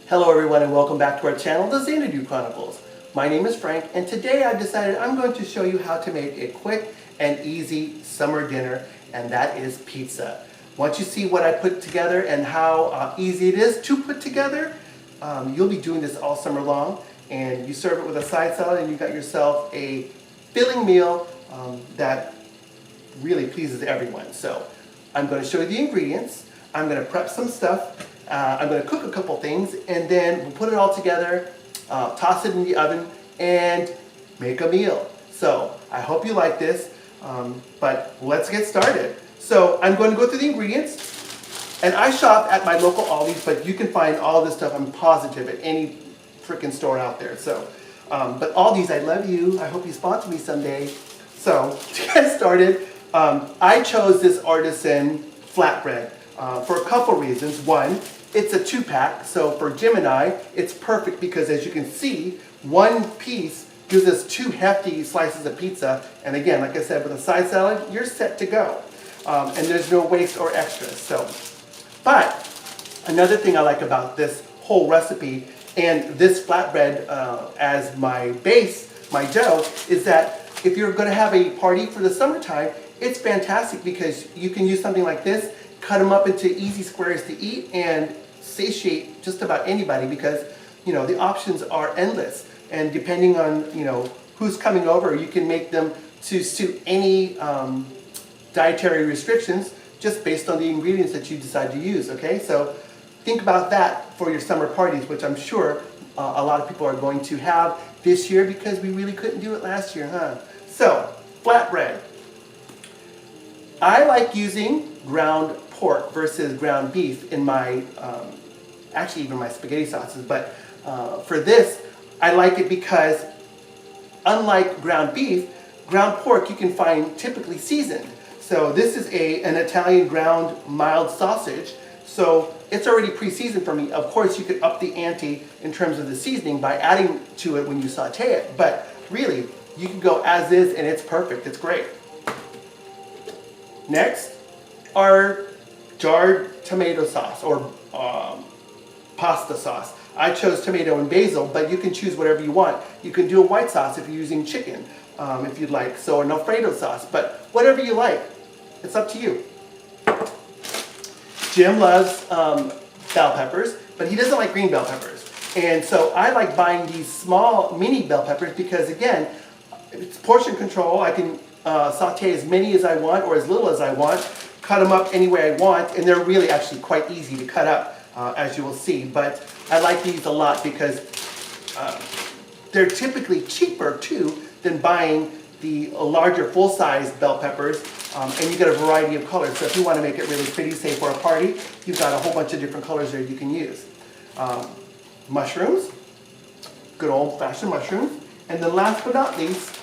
Hello everyone and welcome back to our channel, the Xanadu Chronicles. My name is Frank and today I've decided I'm going to show you how to make a quick and easy summer dinner, and that is pizza. Once you see what I put together and how easy it is to put together, you'll be doing this all summer long, and you serve it with a side salad and you got yourself a filling meal that really pleases everyone. So I'm going to show you the ingredients. I'm going to prep some stuff. I'm going to cook a couple things, and then we'll put it all together, toss it in the oven, and make a meal. So I hope you like this, but let's get started. So I'm going to go through the ingredients, and I shop at my local Aldi's, but you can find all this stuff, I'm positive, at any freaking store out there. So, but Aldi's, I love you. I hope you sponsor me someday. So to get started, I chose this artisan flatbread for a couple reasons. One, it's a 2-pack, so for Jim and I, it's perfect because as you can see, one piece gives us 2 hefty slices of pizza, and again, like I said, with a side salad, you're set to go. And there's no waste or extra. So, but another thing I like about this whole recipe and this flatbread as my base, my dough, is that if you're going to have a party for the summertime, it's fantastic because you can use something like this, cut them up into easy squares to eat, and satiate just about anybody because, you know, the options are endless. And depending on, you know, who's coming over, you can make them to suit any dietary restrictions just based on the ingredients that you decide to use, okay? So think about that for your summer parties, which I'm sure a lot of people are going to have this year because we really couldn't do it last year, huh? So, flatbread. I like using ground pork versus ground beef in my, actually even my spaghetti sauces, but for this, I like it because unlike ground beef, ground pork you can find typically seasoned. So this is an Italian ground mild sausage, so it's already pre-seasoned for me. Of course, you could up the ante in terms of the seasoning by adding to it when you saute it, but really, you can go as is and it's perfect, it's great. Next, our jarred tomato sauce or pasta sauce. I chose tomato and basil, but you can choose whatever you want. You can do a white sauce if you're using chicken, if you'd like, so an Alfredo sauce, but whatever you like, it's up to you. Jim loves bell peppers, but he doesn't like green bell peppers. And so I like buying these small mini bell peppers because, again, it's portion control. I can saute as many as I want or as little as I want, cut them up any way I want, and they're really actually quite easy to cut up, as you will see. But I like these a lot because they're typically cheaper too than buying the larger full-size bell peppers, and you get a variety of colors. So if you want to make it really pretty, say for a party, you've got a whole bunch of different colors there you can use. Mushrooms, good old-fashioned mushrooms, and then last but not least,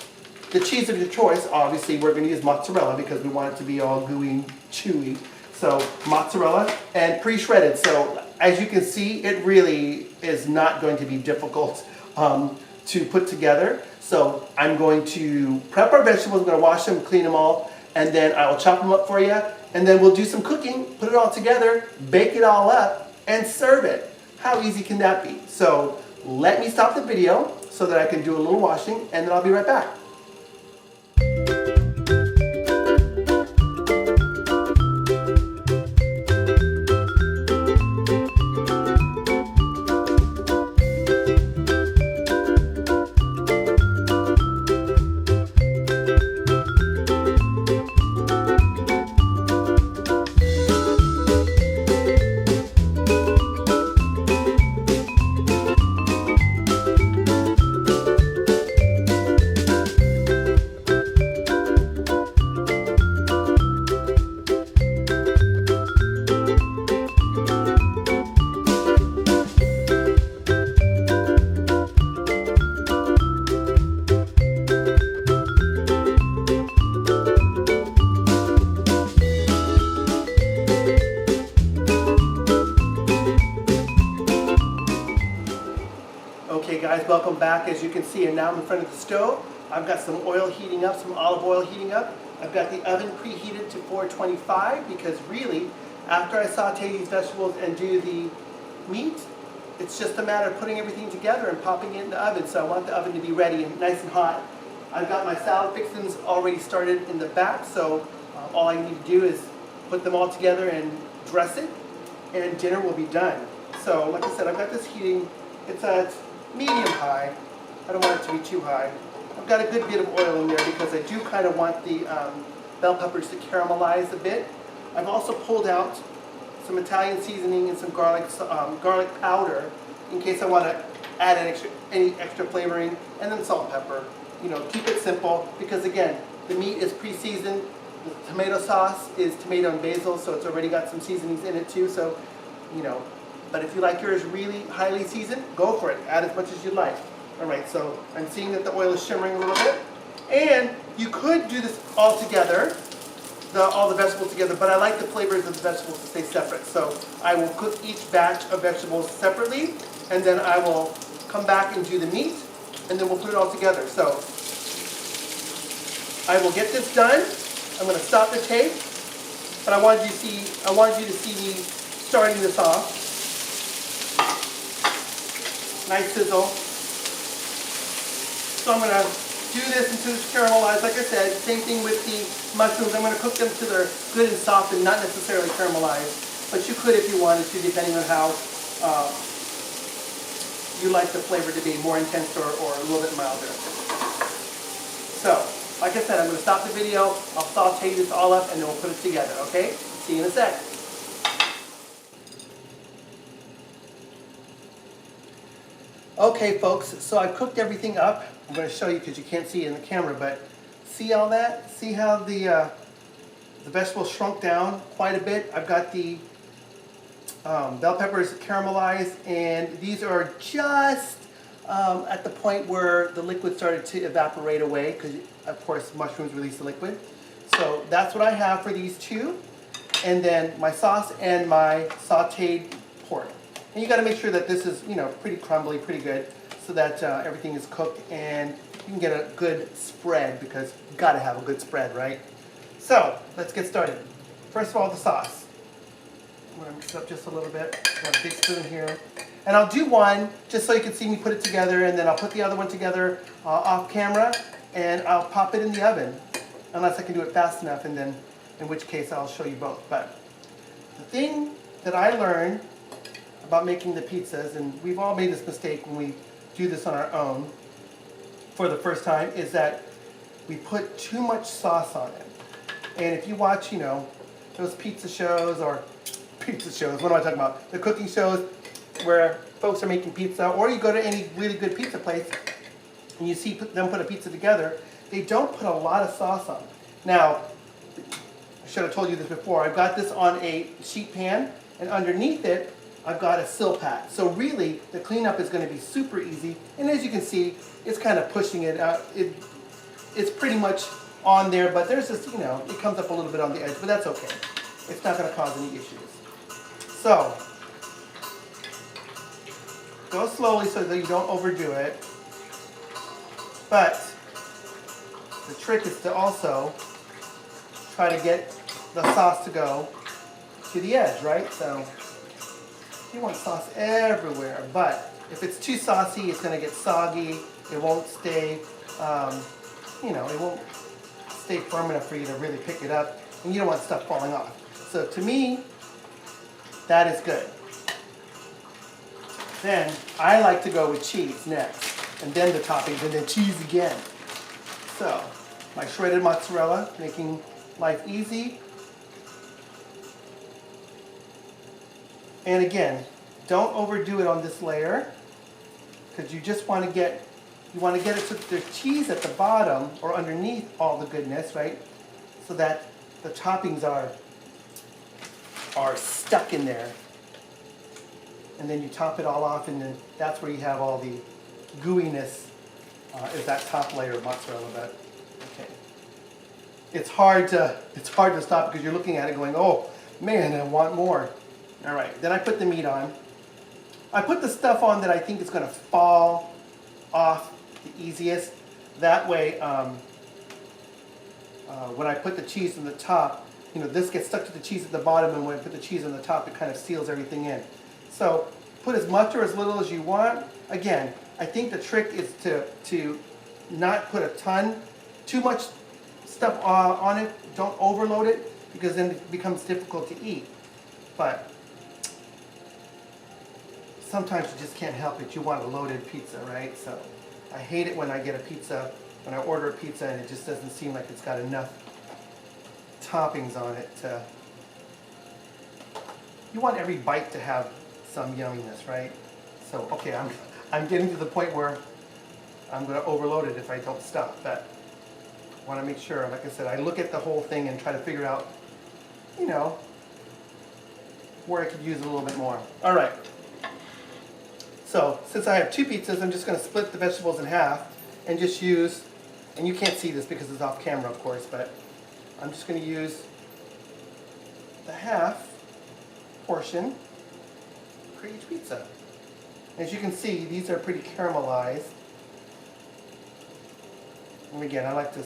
the cheese of your choice. Obviously, we're going to use mozzarella because we want it to be all gooey and chewy. So mozzarella and pre-shredded. So as you can see, it really is not going to be difficult to put together. So I'm going to prep our vegetables. I'm going to wash them, clean them all, and then I will chop them up for you. And then we'll do some cooking, put it all together, bake it all up, and serve it. How easy can that be? So let me stop the video so that I can do a little washing, and then I'll be right back. Okay guys, welcome back. As you can see, and now I'm in front of the stove. I've got some oil heating up, some olive oil heating up. I've got the oven preheated to 425 because really, after I saute these vegetables and do the meat, it's just a matter of putting everything together and popping it in the oven. So I want the oven to be ready and nice and hot. I've got my salad fixings already started in the back, so all I need to do is put them all together and dress it, and dinner will be done. So like I said, I've got this heating, it's medium high. I don't want it to be too high. I've got a good bit of oil in there because I do kind of want the bell peppers to caramelize a bit. I've also pulled out some Italian seasoning and some garlic powder in case I want to add any extra flavoring, and then salt and pepper. You know, keep it simple because again, the meat is pre-seasoned. The tomato sauce is tomato and basil, so it's already got some seasonings in it too. So, you know, but if you like yours really highly seasoned, go for it. Add as much as you like. All right, so I'm seeing that the oil is shimmering a little bit, and you could do this all together. All the vegetables together, but I like the flavors of the vegetables to stay separate. So I will cook each batch of vegetables separately, and then I will come back and do the meat, and then we'll put it all together. So I will get this done. I'm going to stop the tape, but I wanted you to see me starting this off. Nice sizzle. So I'm going to do this until it's caramelized. Like I said, same thing with the mushrooms. I'm going to cook them till they're good and soft and not necessarily caramelized. But you could if you wanted to, depending on how you like the flavor to be, more intense or a little bit milder. So, like I said, I'm going to stop the video. I'll saute this all up and then we'll put it together, okay? See you in a sec. Okay, folks, so I've cooked everything up. I'm going to show you because you can't see it in the camera, but see all that? See how the vegetables shrunk down quite a bit? I've got the bell peppers caramelized, and these are just at the point where the liquid started to evaporate away because, of course, mushrooms release the liquid. So that's what I have for these two. And then my sauce and my sauteed pork. And you got to make sure that this is, you know, pretty crumbly, pretty good, so that everything is cooked and you can get a good spread, because you got to have a good spread, right? So let's get started. First of all, the sauce. I'm going to mix it up just a little bit. Got a big spoon here. And I'll do one just so you can see me put it together, and then I'll put the other one together off camera, and I'll pop it in the oven, unless I can do it fast enough, and then in which case I'll show you both. But the thing that I learned about making the pizzas, and we've all made this mistake when we do this on our own for the first time, is that we put too much sauce on it. And if you watch, you know, those pizza shows, what am I talking about? The cooking shows where folks are making pizza, or you go to any really good pizza place and you see them put a pizza together, they don't put a lot of sauce on. Now, I should have told you this before, I've got this on a sheet pan, and underneath it, I've got a silpat. So really, the cleanup is going to be super easy. And as you can see, it's kind of pushing it out. It's pretty much on there, but there's this, you know, it comes up a little bit on the edge, but that's okay. It's not going to cause any issues. So, go slowly so that you don't overdo it. But the trick is to also try to get the sauce to go to the edge, right? So, you want sauce everywhere, but if it's too saucy, it's going to get soggy. It won't stay, you know, it won't stay firm enough for you to really pick it up, and you don't want stuff falling off. So to me, that is good. Then I like to go with cheese next, and then the toppings, and then cheese again. So my shredded mozzarella, making life easy. And again, don't overdo it on this layer, because you just want to get it so that there's cheese at the bottom or underneath all the goodness, right? So that the toppings are stuck in there. And then you top it all off, and then that's where you have all the gooiness, is that top layer of mozzarella. But okay, it's hard to stop because you're looking at it going, oh man, I want more. All right, then I put the meat on. I put the stuff on that I think is going to fall off the easiest. That way, when I put the cheese on the top, you know, this gets stuck to the cheese at the bottom, and when I put the cheese on the top, it kind of seals everything in. So put as much or as little as you want. Again, I think the trick is to not put too much stuff on it. Don't overload it, because then it becomes difficult to eat. But sometimes you just can't help it. You want a loaded pizza, right? So I hate it when I get a pizza, when I order a pizza and it just doesn't seem like it's got enough toppings on it. You want every bite to have some yumminess, right? So, okay, I'm getting to the point where I'm going to overload it if I don't stop. But I want to make sure, like I said, I look at the whole thing and try to figure out, you know, where I could use a little bit more. All right. So, since I have 2 pizzas, I'm just going to split the vegetables in half and just use, and you can't see this because it's off camera, of course, but I'm just going to use the half portion for each pizza. As you can see, these are pretty caramelized. And again, I like to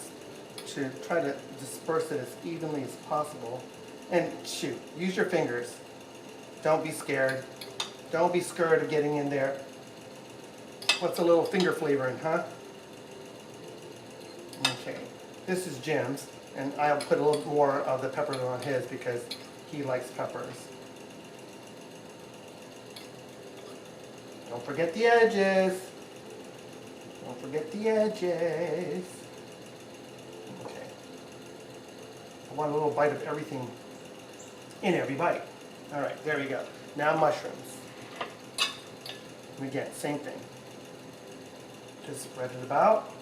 try to disperse it as evenly as possible. And shoot, use your fingers. Don't be scared. Don't be scared of getting in there. What's a little finger flavoring, huh? Okay, this is Jim's, and I'll put a little more of the peppers on his because he likes peppers. Don't forget the edges. Don't forget the edges. Okay. I want a little bite of everything in every bite. All right, there we go. Now mushrooms. And again, same thing. Just spread it about.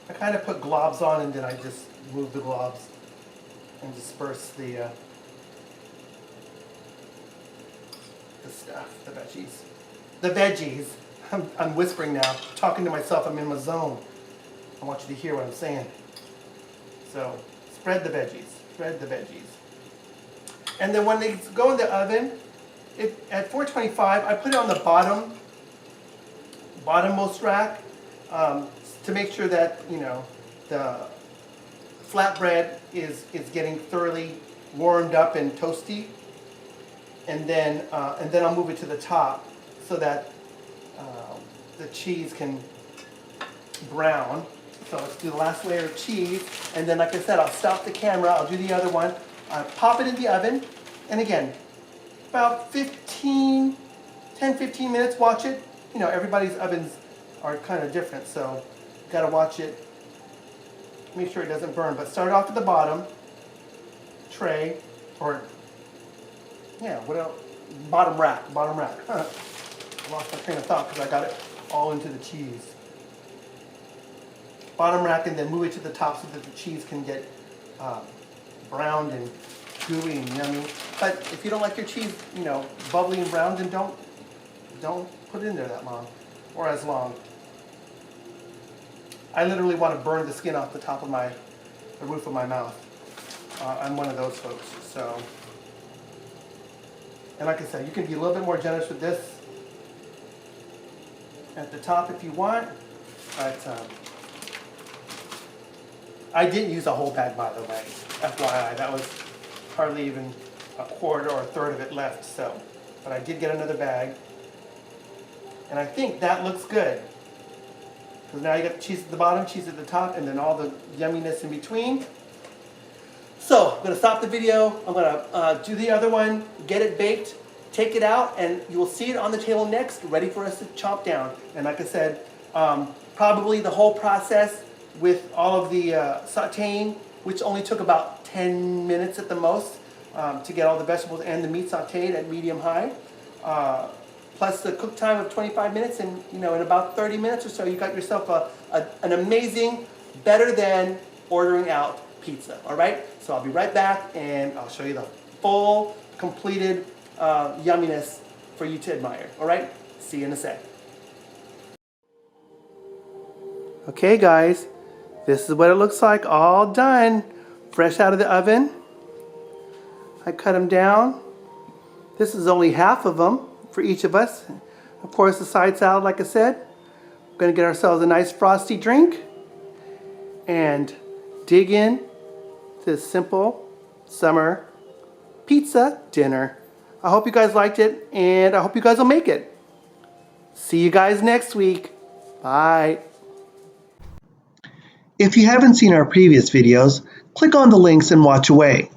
I kind of put globs on and then I just move the globs and disperse the stuff, the veggies. The veggies. I'm whispering now, talking to myself. I'm in my zone. I want you to hear what I'm saying. So, spread the veggies. Spread the veggies. And then when they go in the oven, at 425, I put it on the bottommost rack to make sure that, you know, the flatbread is getting thoroughly warmed up and toasty. And then I'll move it to the top so that the cheese can brown. So let's do the last layer of cheese, and then like I said, I'll stop the camera, I'll do the other one, pop it in the oven, and again, about 10-15 minutes, watch it. You know, everybody's ovens are kind of different, so you gotta watch it, make sure it doesn't burn, but start off at the bottom tray, or yeah, what else? Bottom rack. Huh. I lost my train of thought because I got it all into the cheese. Bottom rack, and then move it to the top so that the cheese can get browned and gooey and yummy. But if you don't like your cheese, you know, bubbly and brown, then don't put it in there that long or as long. I literally want to burn the skin off the top of the roof of my mouth. I'm one of those folks. So, and like I said, you can be a little bit more generous with this at the top if you want, but I didn't use a whole bag, by the way, FYI. That was hardly even a quarter or a third of it left, so, but I did get another bag, and I think that looks good, because now you got cheese at the bottom, cheese at the top, and then all the yumminess in between. So, I'm going to stop the video, I'm going to do the other one, get it baked, take it out, and you will see it on the table next, ready for us to chop down. And like I said, probably the whole process with all of the sauteing, which only took about 10 minutes at the most to get all the vegetables and the meat sauteed at medium-high, plus the cook time of 25 minutes, and you know, in about 30 minutes or so, you got yourself an amazing, better than ordering out pizza. All right, so I'll be right back, and I'll show you the full, completed yumminess for you to admire. All right, see you in a sec. Okay, guys, this is what it looks like, all done, fresh out of the oven. I cut them down. This is only half of them for each of us. Of course, the side salad, like I said. We're gonna get ourselves a nice frosty drink and dig in to this simple summer pizza dinner. I hope you guys liked it, and I hope you guys will make it. See you guys next week. Bye. If you haven't seen our previous videos, click on the links and watch away.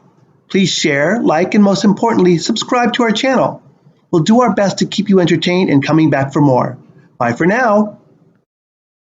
Please share, like, and most importantly, subscribe to our channel. We'll do our best to keep you entertained and coming back for more. Bye for now.